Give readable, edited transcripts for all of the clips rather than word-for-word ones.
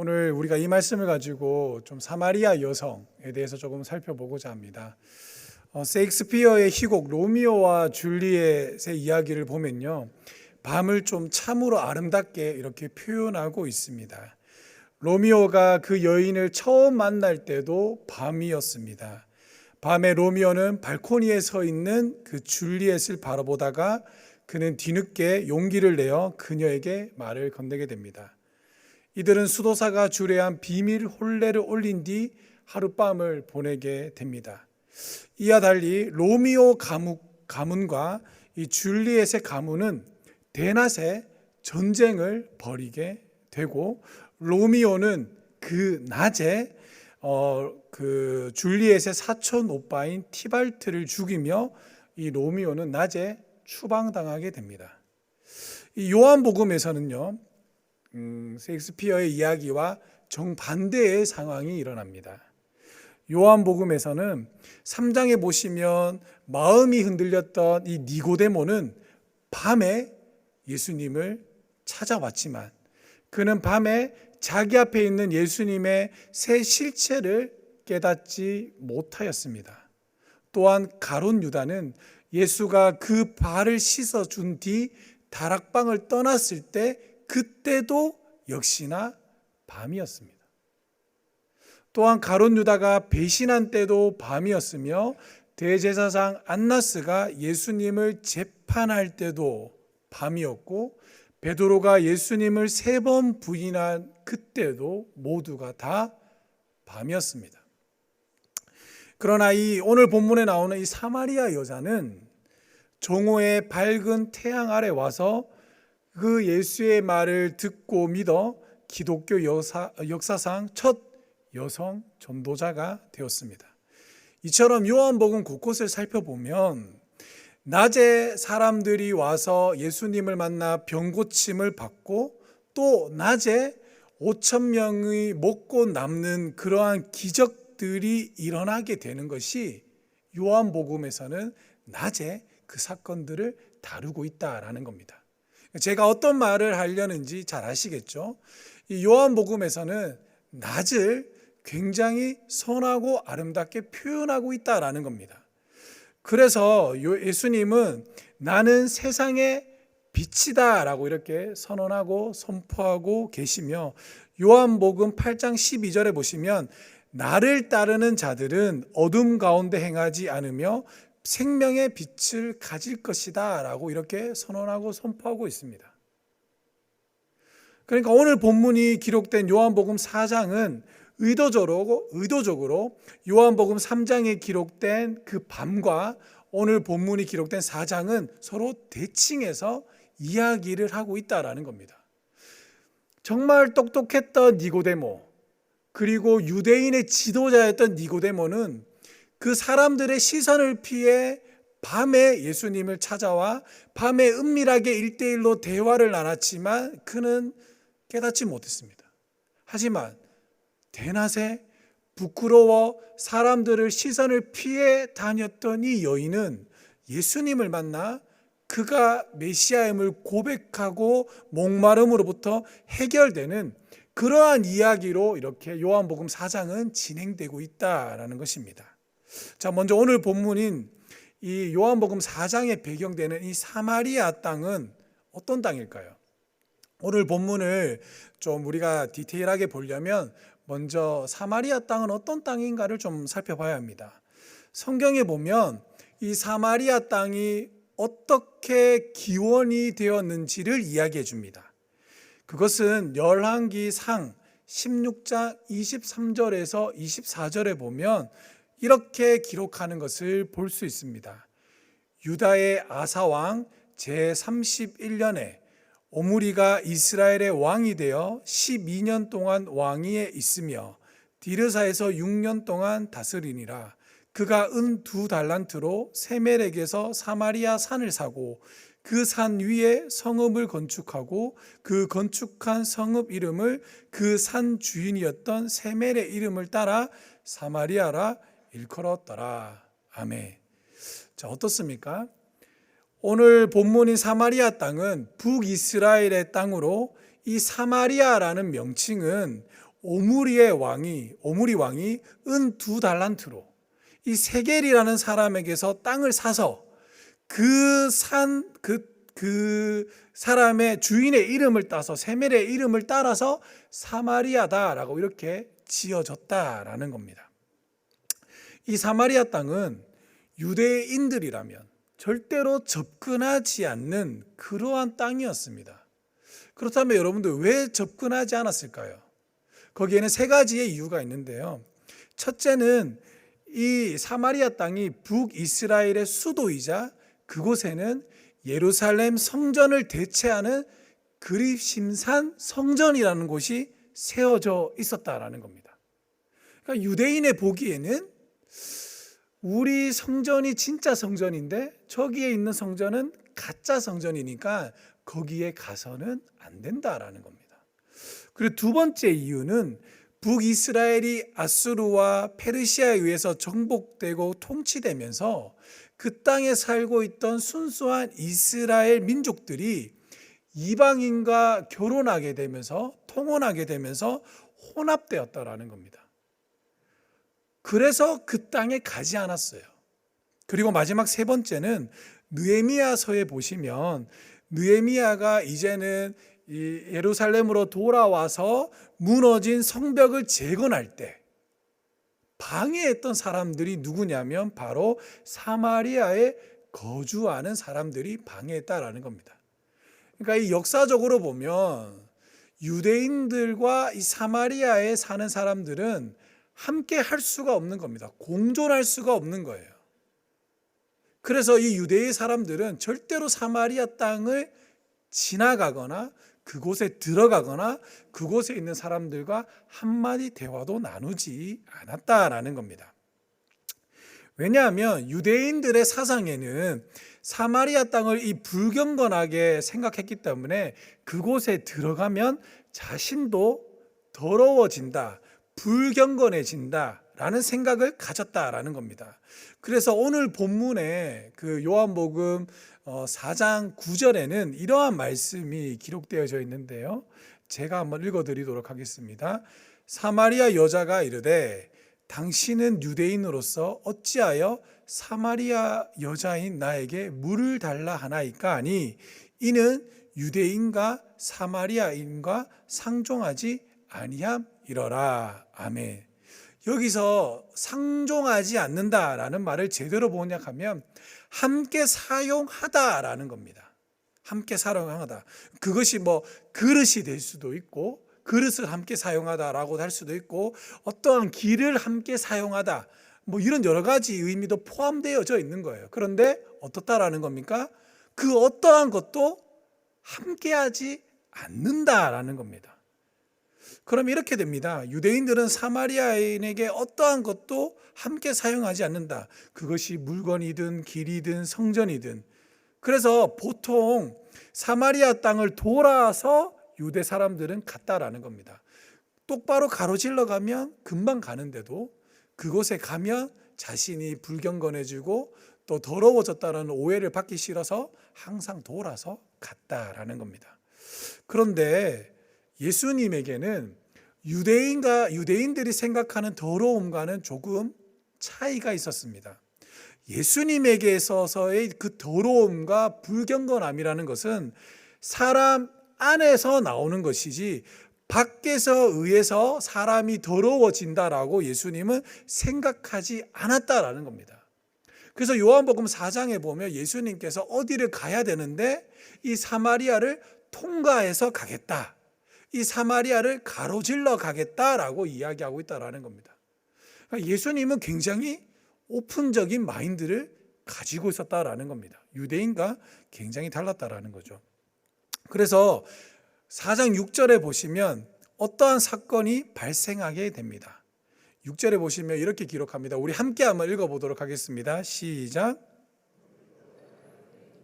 오늘 우리가 이 말씀을 가지고 좀 사마리아 여성에 대해서 조금 살펴보고자 합니다. 셰익스피어의 희곡 로미오와 줄리엣의 이야기를 보면요, 밤을 좀 참으로 아름답게 이렇게 표현하고 있습니다. 로미오가 그 여인을 처음 만날 때도 밤이었습니다. 밤에 로미오는 발코니에 서 있는 그 줄리엣을 바라보다가 그는 뒤늦게 용기를 내어 그녀에게 말을 건네게 됩니다. 이들은 수도사가 주례한 비밀 혼례를 올린 뒤 하룻밤을 보내게 됩니다. 이와 달리 로미오 가문과 이 줄리엣의 가문은 대낮에 전쟁을 벌이게 되고, 로미오는 그 낮에 그 줄리엣의 사촌 오빠인 티발트를 죽이며 이 로미오는 낮에 추방당하게 됩니다. 이 요한복음에서는요, 셰익스피어의 이야기와 정반대의 상황이 일어납니다. 요한복음에서는 3장에 보시면 마음이 흔들렸던 이 니고데모는 밤에 예수님을 찾아왔지만 그는 밤에 자기 앞에 있는 예수님의 새 실체를 깨닫지 못하였습니다. 또한 가룟 유다는 예수가 그 발을 씻어준 뒤 다락방을 떠났을 때 그때도 역시나 밤이었습니다. 또한 가룟 유다가 배신한 때도 밤이었으며 대제사장 안나스가 예수님을 재판할 때도 밤이었고, 베드로가 예수님을 3번 부인한 그때도 모두가 다 밤이었습니다. 그러나 이 오늘 본문에 나오는 이 사마리아 여자는 정오의 밝은 태양 아래 와서 그 예수의 말을 듣고 믿어 기독교 역사상 첫 여성 전도자가 되었습니다. 이처럼 요한복음 곳곳을 살펴보면 낮에 사람들이 와서 예수님을 만나 병고침을 받고, 또 낮에 5,000명이 먹고 남는 그러한 기적들이 일어나게 되는 것이 요한복음에서는 낮에 그 사건들을 다루고 있다라는 겁니다. 제가 어떤 말을 하려는지 잘 아시겠죠? 이 요한복음에서는 낮을 굉장히 선하고 아름답게 표현하고 있다라는 겁니다. 그래서 예수님은 나는 세상의 빛이다 라고 이렇게 선언하고 선포하고 계시며, 요한복음 8장 12절에 보시면 나를 따르는 자들은 어둠 가운데 행하지 않으며 생명의 빛을 가질 것이다 라고 이렇게 선언하고 선포하고 있습니다. 그러니까 오늘 본문이 기록된 요한복음 4장은 의도적으로 요한복음 3장에 기록된 그 밤과 오늘 본문이 기록된 4장은 서로 대칭해서 이야기를 하고 있다라는 겁니다. 정말 똑똑했던 니고데모, 그리고 유대인의 지도자였던 니고데모는 그 사람들의 시선을 피해 밤에 예수님을 찾아와 밤에 은밀하게 1대1로 대화를 나눴지만 그는 깨닫지 못했습니다. 하지만 대낮에 부끄러워 사람들을 시선을 피해 다녔던 이 여인은 예수님을 만나 그가 메시아임을 고백하고 목마름으로부터 해결되는 그러한 이야기로 이렇게 요한복음 4장은 진행되고 있다라는 것입니다. 자, 먼저 오늘 본문인 이 요한복음 4장에 배경되는 이 사마리아 땅은 어떤 땅일까요? 오늘 본문을 좀 우리가 디테일하게 보려면 먼저 사마리아 땅은 어떤 땅인가를 좀 살펴봐야 합니다. 성경에 보면 이 사마리아 땅이 어떻게 기원이 되었는지를 이야기해 줍니다. 그것은 열왕기상 16장 23절에서 24절에 보면 이렇게 기록하는 것을 볼 수 있습니다. 유다의 아사왕 제31년에 오므리가 이스라엘의 왕이 되어 12년 동안 왕위에 있으며 디르사에서 6년 동안 다스리니라. 그가 은 2달란트로 세멜에게서 사마리아 산을 사고 그 산 위에 성읍을 건축하고 그 건축한 성읍 이름을 그 산 주인이었던 세멜의 이름을 따라 사마리아라 일컬었더라. 아멘. 자, 어떻습니까? 오늘 본문인 사마리아 땅은 북이스라엘의 땅으로 이 사마리아라는 명칭은 오므리 왕이 은 2달란트로 이 세겔이라는 사람에게서 땅을 사서 그 사람의 주인의 이름을 따서 세멜의 이름을 따라서 사마리아다라고 이렇게 지어졌다라는 겁니다. 이 사마리아 땅은 유대인들이라면 절대로 접근하지 않는 그러한 땅이었습니다. 그렇다면 여러분들 왜 접근하지 않았을까요? 거기에는 3가지의 이유가 있는데요. 첫째는 이 사마리아 땅이 북이스라엘의 수도이자 그곳에는 예루살렘 성전을 대체하는 그립심산 성전이라는 곳이 세워져 있었다라는 겁니다. 그러니까 유대인의 보기에는 우리 성전이 진짜 성전인데 저기에 있는 성전은 가짜 성전이니까 거기에 가서는 안 된다라는 겁니다. 그리고 2번째 이유는 북이스라엘이 아수르와 페르시아에 의해서 정복되고 통치되면서 그 땅에 살고 있던 순수한 이스라엘 민족들이 이방인과 결혼하게 되면서 통혼하게 되면서 혼합되었다라는 겁니다. 그래서 그 땅에 가지 않았어요. 그리고 마지막 3번째는 느헤미야서에 보시면 느헤미야가 이제는 이 예루살렘으로 돌아와서 무너진 성벽을 재건할 때 방해했던 사람들이 누구냐면 바로 사마리아에 거주하는 사람들이 방해했다라는 겁니다. 그러니까 이 역사적으로 보면 유대인들과 이 사마리아에 사는 사람들은 함께 할 수가 없는 겁니다. 공존할 수가 없는 거예요. 그래서 이 유대의 사람들은 절대로 사마리아 땅을 지나가거나 그곳에 들어가거나 그곳에 있는 사람들과 한마디 대화도 나누지 않았다라는 겁니다. 왜냐하면 유대인들의 사상에는 사마리아 땅을 이 불경건하게 생각했기 때문에 그곳에 들어가면 자신도 더러워진다, 불경건해진다 라는 생각을 가졌다라는 겁니다. 그래서 오늘 본문에 그 요한복음 4장 9절에는 이러한 말씀이 기록되어져 있는데요. 제가 한번 읽어드리도록 하겠습니다. 사마리아 여자가 이르되 당신은 유대인으로서 어찌하여 사마리아 여자인 나에게 물을 달라 하나이까 하니 이는 유대인과 사마리아인과 상종하지 아니함이러라. 아멘. 여기서 상종하지 않는다라는 말을 제대로 번역하면 함께 사용하다라는 겁니다. 함께 사용하다. 그것이 뭐 그릇이 될 수도 있고 그릇을 함께 사용하다라고 할 수도 있고 어떠한 길을 함께 사용하다 뭐 이런 여러 가지 의미도 포함되어져 있는 거예요. 그런데 어떻다라는 겁니까? 그 어떠한 것도 함께하지 않는다라는 겁니다. 그럼 이렇게 됩니다. 유대인들은 사마리아인에게 어떠한 것도 함께 사용하지 않는다. 그것이 물건이든 길이든 성전이든. 그래서 보통 사마리아 땅을 돌아서 유대 사람들은 갔다라는 겁니다. 똑바로 가로질러 가면 금방 가는데도 그곳에 가면 자신이 불경건해지고 또 더러워졌다는 오해를 받기 싫어서 항상 돌아서 갔다라는 겁니다. 그런데 예수님에게는 유대인들이 생각하는 더러움과는 조금 차이가 있었습니다. 예수님에게 있어서의 그 더러움과 불경건함이라는 것은 사람 안에서 나오는 것이지 밖에서 의해서 사람이 더러워진다라고 예수님은 생각하지 않았다라는 겁니다. 그래서 요한복음 4장에 보면 예수님께서 어디를 가야 되는데 이 사마리아를 통과해서 가겠다. 이 사마리아를 가로질러 가겠다라고 이야기하고 있다라는 겁니다. 그러니까 예수님은 굉장히 오픈적인 마인드를 가지고 있었다라는 겁니다. 유대인과 굉장히 달랐다라는 거죠. 그래서 4장 6절에 보시면 어떠한 사건이 발생하게 됩니다. 6절에 보시면 이렇게 기록합니다. 우리 함께 한번 읽어보도록 하겠습니다. 시작.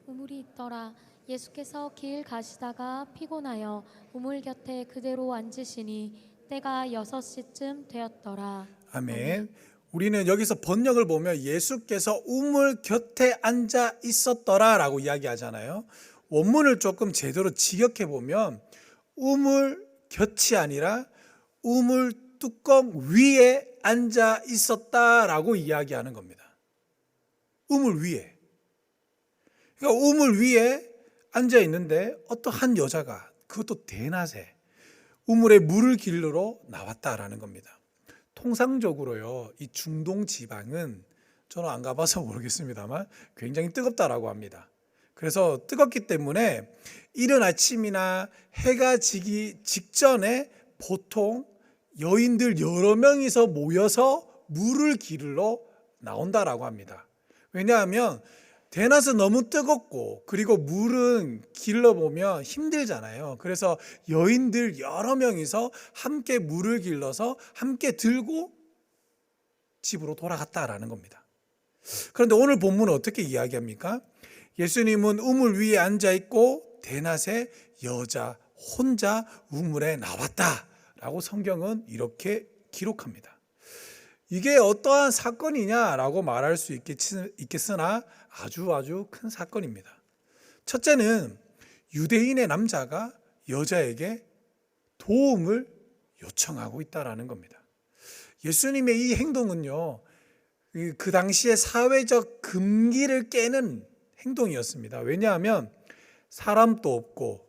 우물이 있더라. 예수께서 길 가시다가 피곤하여 우물 곁에 그대로 앉으시니 때가 6시쯤 되었더라. 아멘. 우리는 여기서 번역을 보면 예수께서 우물 곁에 앉아 있었더라라고 이야기하잖아요. 원문을 조금 제대로 직역해 보면 우물 곁이 아니라 우물 뚜껑 위에 앉아 있었다라고 이야기하는 겁니다. 우물 위에. 그러니까 우물 위에 앉아 있는데 어떠한 여자가, 그것도 대낮에 우물에 물을 기르러 나왔다라는 겁니다. 통상적으로요, 이 중동 지방은 저는 안 가봐서 모르겠습니다만 굉장히 뜨겁다라고 합니다. 그래서 뜨겁기 때문에 이른 아침이나 해가 지기 직전에 보통 여인들 여러 명이서 모여서 물을 기르러 나온다라고 합니다. 왜냐하면 대낮은 너무 뜨겁고, 그리고 물은 길러 보면 힘들잖아요. 그래서 여인들 여러 명이서 함께 물을 길러서 함께 들고 집으로 돌아갔다라는 겁니다. 그런데 오늘 본문은 어떻게 이야기합니까? 예수님은 우물 위에 앉아 있고 대낮에 여자 혼자 우물에 나왔다라고 성경은 이렇게 기록합니다. 이게 어떠한 사건이냐라고 말할 수 있겠으나 아주 큰 사건입니다. 첫째는 유대인의 남자가 여자에게 도움을 요청하고 있다라는 겁니다. 예수님의 이 행동은요, 그 당시에 사회적 금기를 깨는 행동이었습니다. 왜냐하면 사람도 없고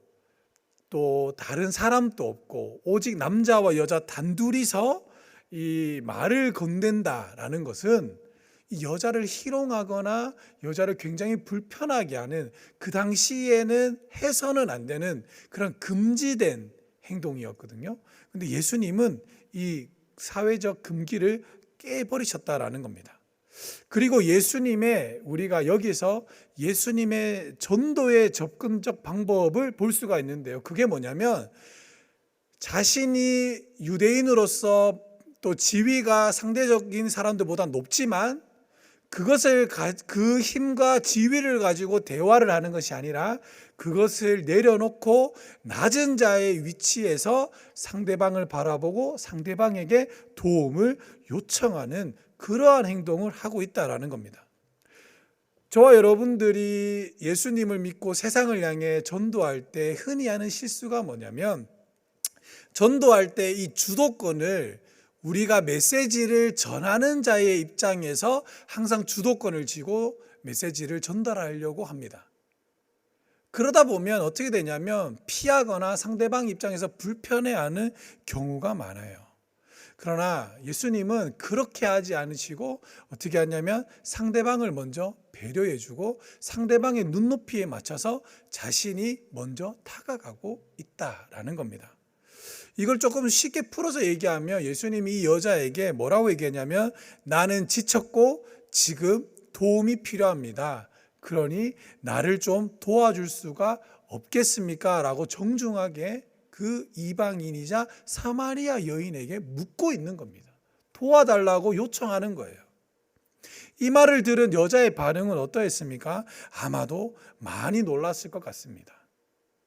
또 다른 사람도 없고 오직 남자와 여자 단둘이서 이 말을 건넨다라는 것은 이 여자를 희롱하거나 여자를 굉장히 불편하게 하는, 그 당시에는 해서는 안 되는 그런 금지된 행동이었거든요. 근데 예수님은 이 사회적 금기를 깨버리셨다라는 겁니다. 그리고 우리가 여기서 예수님의 전도의 접근적 방법을 볼 수가 있는데요. 그게 뭐냐면 자신이 유대인으로서 또 지위가 상대적인 사람들보다 높지만 그 힘과 지위를 가지고 대화를 하는 것이 아니라 그것을 내려놓고 낮은 자의 위치에서 상대방을 바라보고 상대방에게 도움을 요청하는 그러한 행동을 하고 있다라는 겁니다. 저와 여러분들이 예수님을 믿고 세상을 향해 전도할 때 흔히 하는 실수가 뭐냐면, 전도할 때 이 주도권을 우리가 메시지를 전하는 자의 입장에서 항상 주도권을 쥐고 메시지를 전달하려고 합니다. 그러다 보면 어떻게 되냐면 피하거나 상대방 입장에서 불편해하는 경우가 많아요. 그러나 예수님은 그렇게 하지 않으시고 어떻게 하냐면 상대방을 먼저 배려해주고 상대방의 눈높이에 맞춰서 자신이 먼저 다가가고 있다라는 겁니다. 이걸 조금 쉽게 풀어서 얘기하면 예수님이 이 여자에게 뭐라고 얘기했냐면, 나는 지쳤고 지금 도움이 필요합니다. 그러니 나를 좀 도와줄 수가 없겠습니까? 라고 정중하게 그 이방인이자 사마리아 여인에게 묻고 있는 겁니다. 도와달라고 요청하는 거예요. 이 말을 들은 여자의 반응은 어떠했습니까? 아마도 많이 놀랐을 것 같습니다.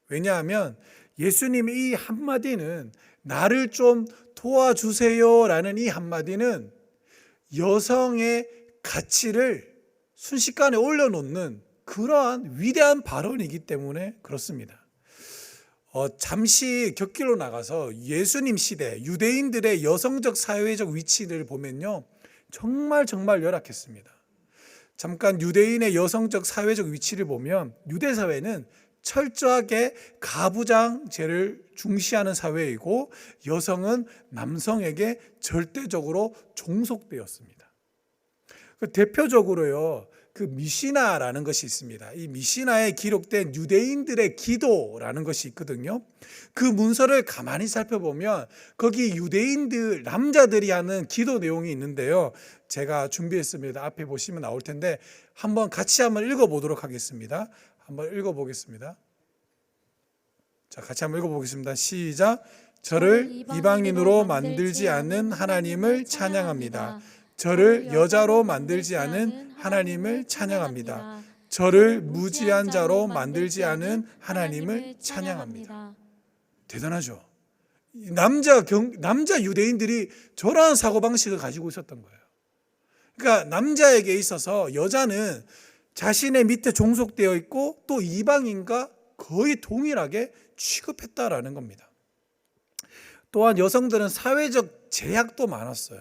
왜냐하면 예수님의 이 한마디는, 나를 좀 도와주세요 라는 이 한마디는 여성의 가치를 순식간에 올려놓는 그러한 위대한 발언이기 때문에 그렇습니다. 잠시 곁길로 나가서 예수님 시대 유대인들의 여성적 사회적 위치를 보면요, 정말 열악했습니다. 잠깐 유대인의 여성적 사회적 위치를 보면 유대 사회는 철저하게 가부장제를 중시하는 사회이고 여성은 남성에게 절대적으로 종속되었습니다. 대표적으로요, 그 미시나라는 것이 있습니다. 이 미시나에 기록된 유대인들의 기도라는 것이 있거든요. 그 문서를 가만히 살펴보면 거기 유대인들 남자들이 하는 기도 내용이 있는데요. 제가 준비했습니다. 앞에 보시면 나올 텐데 같이 한번 읽어보도록 하겠습니다. 한번 읽어보겠습니다. 자, 같이 한번 읽어보겠습니다. 시작. 저를 이방인으로 만들지 않은 하나님을 찬양합니다. 저를 여자로 만들지 않은 하나님을 찬양합니다. 저를 무지한 자로 만들지 않은 하나님을 찬양합니다. 대단하죠? 남자 유대인들이 저러한 사고방식을 가지고 있었던 거예요. 그러니까 남자에게 있어서 여자는 자신의 밑에 종속되어 있고 또 이방인과 거의 동일하게 취급했다라는 겁니다. 또한 여성들은 사회적 제약도 많았어요.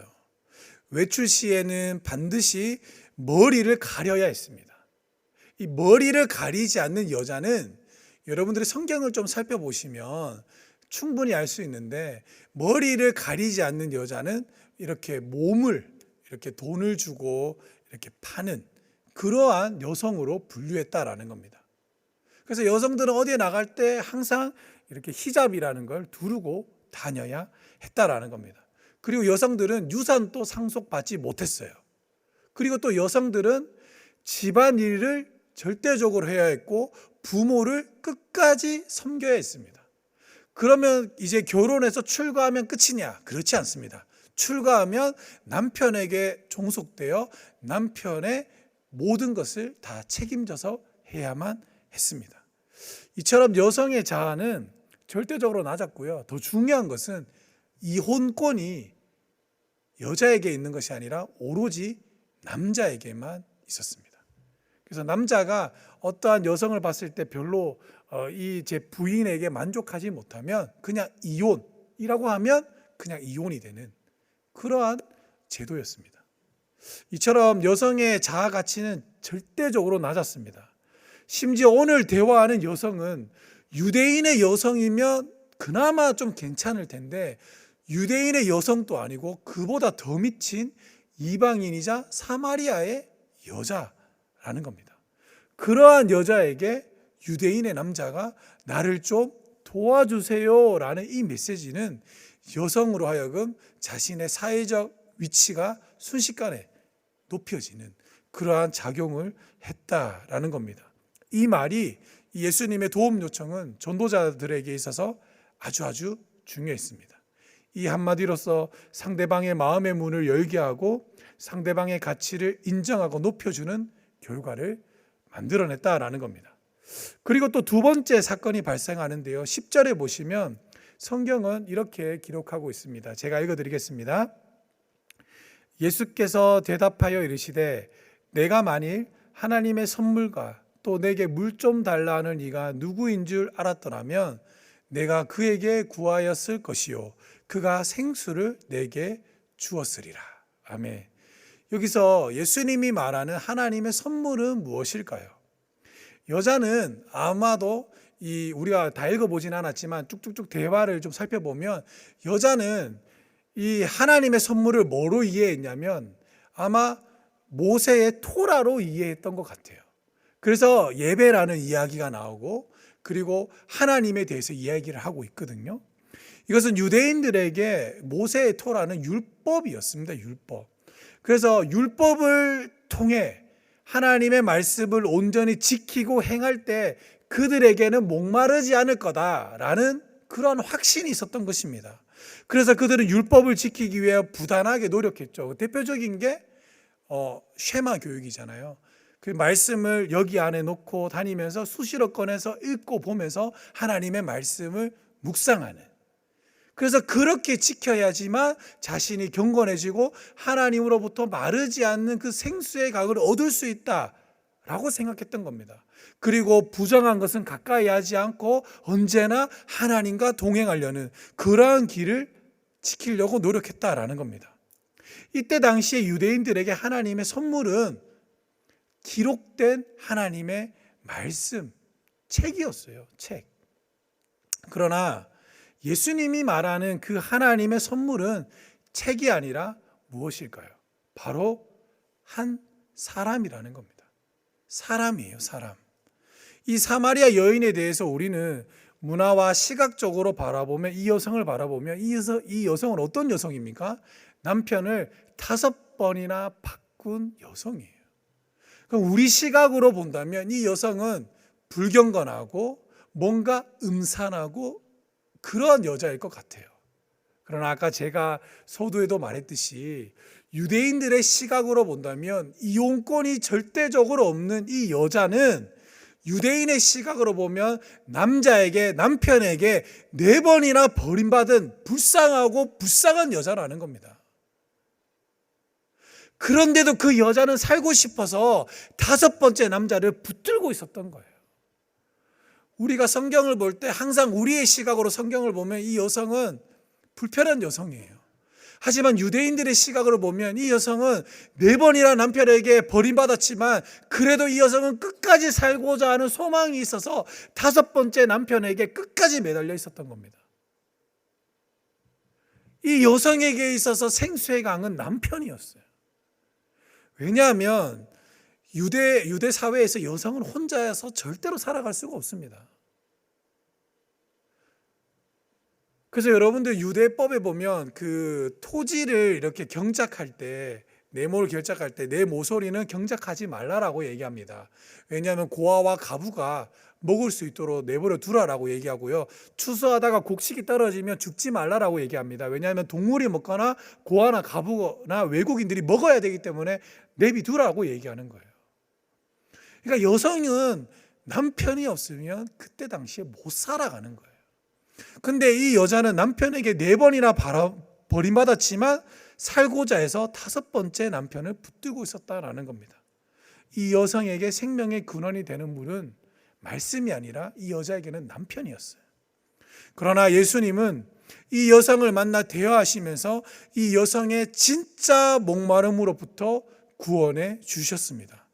외출 시에는 반드시 머리를 가려야 했습니다. 이 머리를 가리지 않는 여자는 여러분들이 성경을 좀 살펴보시면 충분히 알 수 있는데, 머리를 가리지 않는 여자는 이렇게 몸을 이렇게 돈을 주고 이렇게 파는 그러한 여성으로 분류했다라는 겁니다. 그래서 여성들은 어디에 나갈 때 항상 이렇게 히잡이라는 걸 두르고 다녀야 했다라는 겁니다. 그리고 여성들은 유산도 상속받지 못했어요. 그리고 또 여성들은 집안일을 절대적으로 해야 했고 부모를 끝까지 섬겨야 했습니다. 그러면 이제 결혼해서 출가하면 끝이냐? 그렇지 않습니다. 출가하면 남편에게 종속되어 남편의 모든 것을 다 책임져서 해야만 했습니다. 이처럼 여성의 자아는 절대적으로 낮았고요. 더 중요한 것은 이혼권이 여자에게 있는 것이 아니라 오로지 남자에게만 있었습니다. 그래서 남자가 어떠한 여성을 봤을 때 별로 이 제 부인에게 만족하지 못하면 그냥 이혼이라고 하면 그냥 이혼이 되는 그러한 제도였습니다. 이처럼 여성의 자아 가치는 절대적으로 낮았습니다. 심지어 오늘 대화하는 여성은 유대인의 여성이면 그나마 좀 괜찮을 텐데 유대인의 여성도 아니고 그보다 더 미친 이방인이자 사마리아의 여자라는 겁니다. 그러한 여자에게 유대인의 남자가 나를 좀 도와주세요 라는 이 메시지는 여성으로 하여금 자신의 사회적 위치가 순식간에 높여지는 그러한 작용을 했다라는 겁니다. 이 말이 예수님의 도움 요청은 전도자들에게 있어서 아주 중요했습니다. 이 한마디로서 상대방의 마음의 문을 열게 하고 상대방의 가치를 인정하고 높여주는 결과를 만들어냈다라는 겁니다. 그리고 또 두 번째 사건이 발생하는데요. 10절에 보시면 성경은 이렇게 기록하고 있습니다. 제가 읽어드리겠습니다. 예수께서 대답하여 이르시되 내가 만일 하나님의 선물과 또 내게 물 좀 달라 하는 이가 누구인 줄 알았더라면 내가 그에게 구하였을 것이요 그가 생수를 내게 주었으리라. 아멘. 여기서 예수님이 말하는 하나님의 선물은 무엇일까요? 여자는 아마도 우리가 다 읽어보진 않았지만 쭉쭉쭉 대화를 좀 살펴보면 여자는 이 하나님의 선물을 뭐로 이해했냐면 아마 모세의 토라로 이해했던 것 같아요. 그래서 예배라는 이야기가 나오고 그리고 하나님에 대해서 이야기를 하고 있거든요. 이것은 유대인들에게 모세의 토라는 율법이었습니다. 율법. 그래서 율법을 통해 하나님의 말씀을 온전히 지키고 행할 때 그들에게는 목마르지 않을 거다라는 그런 확신이 있었던 것입니다. 그래서 그들은 율법을 지키기 위해 부단하게 노력했죠. 대표적인 게 쉐마 교육이잖아요. 그 말씀을 여기 안에 놓고 다니면서 수시로 꺼내서 읽고 보면서 하나님의 말씀을 묵상하는. 그래서 그렇게 지켜야지만 자신이 경건해지고 하나님으로부터 마르지 않는 그 생수의 강을 얻을 수 있다라고 생각했던 겁니다. 그리고 부정한 것은 가까이 하지 않고 언제나 하나님과 동행하려는 그러한 길을 지키려고 노력했다라는 겁니다. 이때 당시에 유대인들에게 하나님의 선물은 기록된 하나님의 말씀, 책이었어요. 책. 그러나 예수님이 말하는 그 하나님의 선물은 책이 아니라 무엇일까요? 바로 한 사람이라는 겁니다. 사람이에요, 사람. 이 사마리아 여인에 대해서 우리는 문화와 시각적으로 바라보면 이 여성을 바라보면 이 여성은 어떤 여성입니까? 남편을 5번이나 바꾼 여성이에요. 그럼 우리 시각으로 본다면 이 여성은 불경건하고 뭔가 음산하고 그런 여자일 것 같아요. 그러나 아까 제가 서두에도 말했듯이 유대인들의 시각으로 본다면 이혼권이 절대적으로 없는 이 여자는 유대인의 시각으로 보면 남편에게 4번이나 버림받은 불쌍하고 불쌍한 여자라는 겁니다. 그런데도 그 여자는 살고 싶어서 5번째 남자를 붙들고 있었던 거예요. 우리가 성경을 볼 때 항상 우리의 시각으로 성경을 보면 이 여성은 불편한 여성이에요. 하지만 유대인들의 시각으로 보면 이 여성은 4번이나 남편에게 버림받았지만 그래도 이 여성은 끝까지 살고자 하는 소망이 있어서 5번째 남편에게 끝까지 매달려 있었던 겁니다. 이 여성에게 있어서 생수의 강은 남편이었어요. 왜냐하면 유대 사회에서 여성은 혼자서 절대로 살아갈 수가 없습니다. 그래서 여러분들 유대법에 보면 그 토지를 이렇게 경작할 때, 내모를 경작할 때 내 모서리는 경작하지 말라라고 얘기합니다. 왜냐하면 고아와 가부가 먹을 수 있도록 내버려 두라라고 얘기하고요. 추수하다가 곡식이 떨어지면 죽지 말라라고 얘기합니다. 왜냐하면 동물이 먹거나 고아나 가부나 외국인들이 먹어야 되기 때문에 내비두라고 얘기하는 거예요. 그러니까 여성은 남편이 없으면 그때 당시에 못 살아가는 거예요. 근데 이 여자는 남편에게 4번이나 버림받았지만 살고자 해서 5번째 남편을 붙들고 있었다라는 겁니다. 이 여성에게 생명의 근원이 되는 분은 말씀이 아니라 이 여자에게는 남편이었어요. 그러나 예수님은 이 여성을 만나 대화하시면서 이 여성의 진짜 목마름으로부터 구원해 주셨습니다.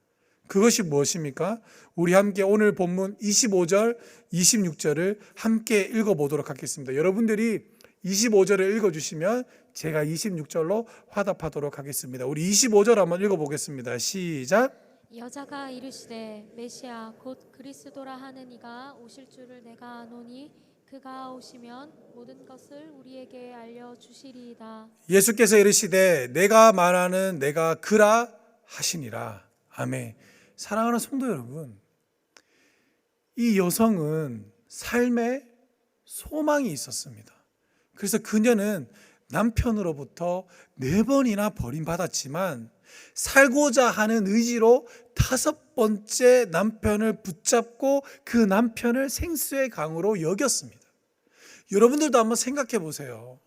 그것이 무엇입니까? 우리 함께 오늘 본문 25절, 26절을 함께 읽어보도록 하겠습니다. 여러분들이 25절을 읽어주시면 제가 26절로 화답하도록 하겠습니다. 우리 25절 한번 읽어보겠습니다. 시작. 여자가 이르시되 메시아 곧 그리스도라 하는 이가 오실 줄을 내가 아노니 그가 오시면 모든 것을 우리에게 알려주시리이다. 예수께서 이르시되 내가 말하는 내가 그라 하시니라. 아멘. 사랑하는 성도 여러분, 이 여성은 삶에 소망이 있었습니다. 그래서 그녀는 남편으로부터 4번이나 버림받았지만 살고자 하는 의지로 5번째 남편을 붙잡고 그 남편을 생수의 강으로 여겼습니다. 여러분들도 한번 생각해 보세요.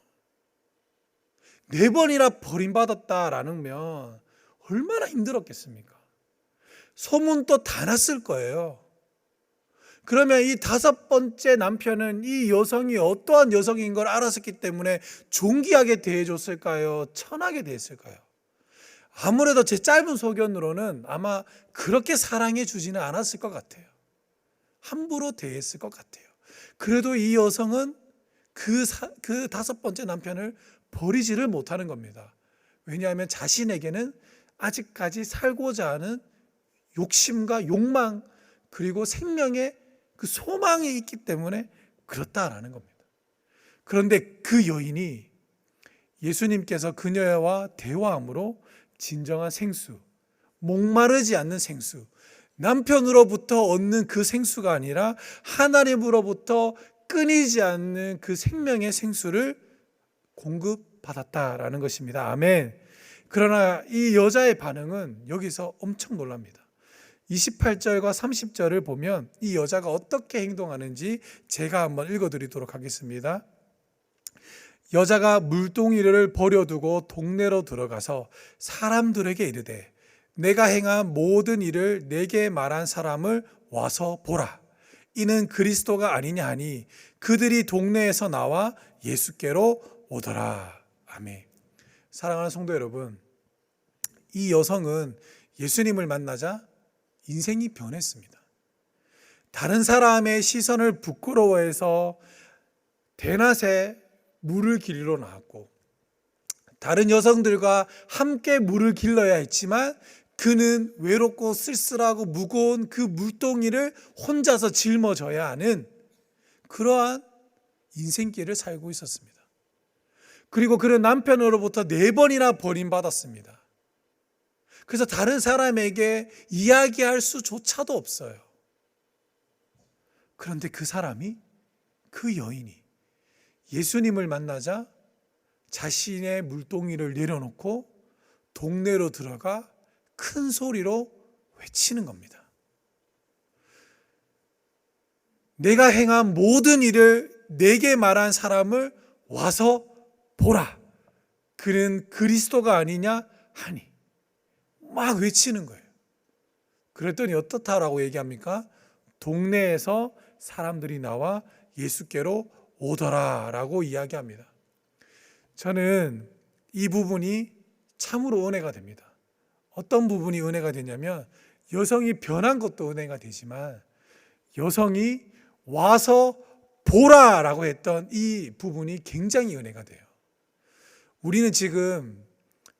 4번이나 버림받았다라는 면 얼마나 힘들었겠습니까? 소문도 다 났을 거예요. 그러면 이 5번째 남편은 이 여성이 어떠한 여성인 걸 알았기 때문에 존귀하게 대해줬을까요? 천하게 대했을까요? 아무래도 제 짧은 소견으로는 아마 그렇게 사랑해 주지는 않았을 것 같아요. 함부로 대했을 것 같아요. 그래도 이 여성은 그 5번째 남편을 버리지를 못하는 겁니다. 왜냐하면 자신에게는 아직까지 살고자 하는 욕심과 욕망 그리고 생명의 그 소망이 있기 때문에 그렇다라는 겁니다. 그런데 그 여인이 예수님께서 그녀와 대화함으로 진정한 생수, 목마르지 않는 생수, 남편으로부터 얻는 그 생수가 아니라 하나님으로부터 끊이지 않는 그 생명의 생수를 공급받았다라는 것입니다. 아멘. 그러나 이 여자의 반응은 여기서 엄청 놀랍니다. 28절과 30절을 보면 이 여자가 어떻게 행동하는지 제가 한번 읽어드리도록 하겠습니다. 여자가 물동이를 버려두고 동네로 들어가서 사람들에게 이르되 내가 행한 모든 일을 내게 말한 사람을 와서 보라. 이는 그리스도가 아니냐 하니 그들이 동네에서 나와 예수께로 오더라. 아멘. 사랑하는 성도 여러분, 이 여성은 예수님을 만나자 인생이 변했습니다. 다른 사람의 시선을 부끄러워해서 대낮에 물을 길러 나왔고 다른 여성들과 함께 물을 길러야 했지만 그는 외롭고 쓸쓸하고 무거운 그 물동이를 혼자서 짊어져야 하는 그러한 인생길을 살고 있었습니다. 그리고 그는 남편으로부터 4번이나 버림받았습니다. 그래서 다른 사람에게 이야기할 수조차도 없어요. 그런데 그 사람이, 그 여인이 예수님을 만나자 자신의 물동이를 내려놓고 동네로 들어가 큰 소리로 외치는 겁니다. 내가 행한 모든 일을 내게 말한 사람을 와서 보라. 그는 그리스도가 아니냐 하니 막 외치는 거예요. 그랬더니 어떻다라고 얘기합니까? 동네에서 사람들이 나와 예수께로 오더라라고 이야기합니다. 저는 이 부분이 참으로 은혜가 됩니다. 어떤 부분이 은혜가 되냐면 여성이 변한 것도 은혜가 되지만 여성이 와서 보라라고 했던 이 부분이 굉장히 은혜가 돼요. 우리는 지금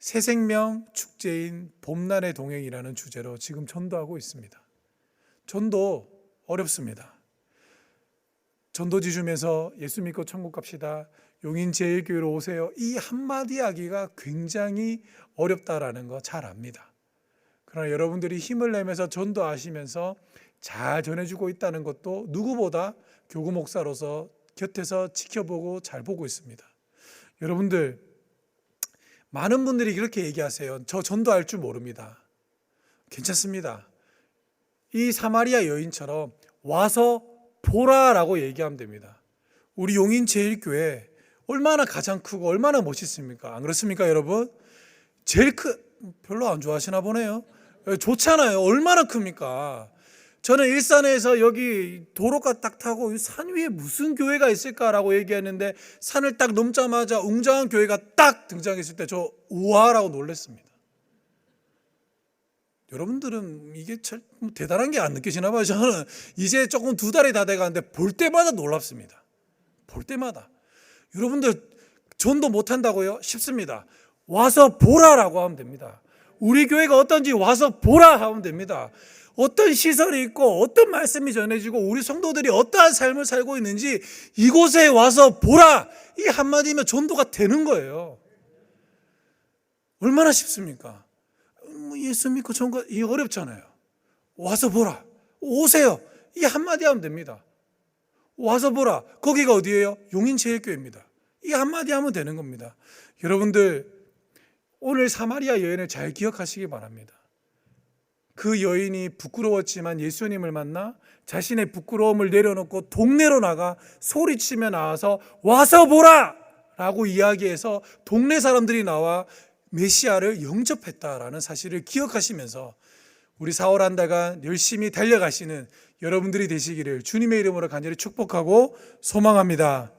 새생명 축제인 봄날의 동행이라는 주제로 지금 전도하고 있습니다. 전도 어렵습니다. 전도지 주면서 예수 믿고 천국 갑시다, 용인제일교회로 오세요, 이 한마디 하기가 굉장히 어렵다라는 거 잘 압니다. 그러나 여러분들이 힘을 내면서 전도하시면서 잘 전해주고 있다는 것도 누구보다 교구 목사로서 곁에서 지켜보고 잘 보고 있습니다. 여러분들, 많은 분들이 그렇게 얘기하세요. 저 전도할 줄 모릅니다. 괜찮습니다. 이 사마리아 여인처럼 와서 보라라고 얘기하면 됩니다. 우리 용인제일교회 얼마나 가장 크고 얼마나 멋있습니까? 안 그렇습니까, 여러분? 별로 안 좋아하시나 보네요. 좋잖아요. 얼마나 큽니까? 저는 일산에서 여기 도로가 딱 타고 산 위에 무슨 교회가 있을까라고 얘기했는데 산을 딱 넘자마자 웅장한 교회가 딱 등장했을 때 저 우와라고 놀랐습니다. 여러분들은 이게 참 대단한 게 안 느껴지나 봐요. 저는 이제 조금 2달이 다 돼가는데 볼 때마다 놀랍습니다. 볼 때마다. 여러분들 전도 못한다고요? 쉽습니다. 와서 보라라고 하면 됩니다. 우리 교회가 어떤지 와서 보라 하면 됩니다. 어떤 시설이 있고 어떤 말씀이 전해지고 우리 성도들이 어떠한 삶을 살고 있는지 이곳에 와서 보라, 이 한마디면 전도가 되는 거예요. 얼마나 쉽습니까? 예수 믿고 전도, 이게 어렵잖아요. 와서 보라, 오세요, 이 한마디 하면 됩니다. 와서 보라, 거기가 어디예요? 용인제일교회입니다. 이 한마디 하면 되는 겁니다. 여러분들, 오늘 사마리아 여인을 잘 기억하시기 바랍니다. 그 여인이 부끄러웠지만 예수님을 만나 자신의 부끄러움을 내려놓고 동네로 나가 소리치며 나와서 와서 보라 라고 이야기해서 동네 사람들이 나와 메시아를 영접했다라는 사실을 기억하시면서 우리 4월 한 달간 열심히 달려가시는 여러분들이 되시기를 주님의 이름으로 간절히 축복하고 소망합니다.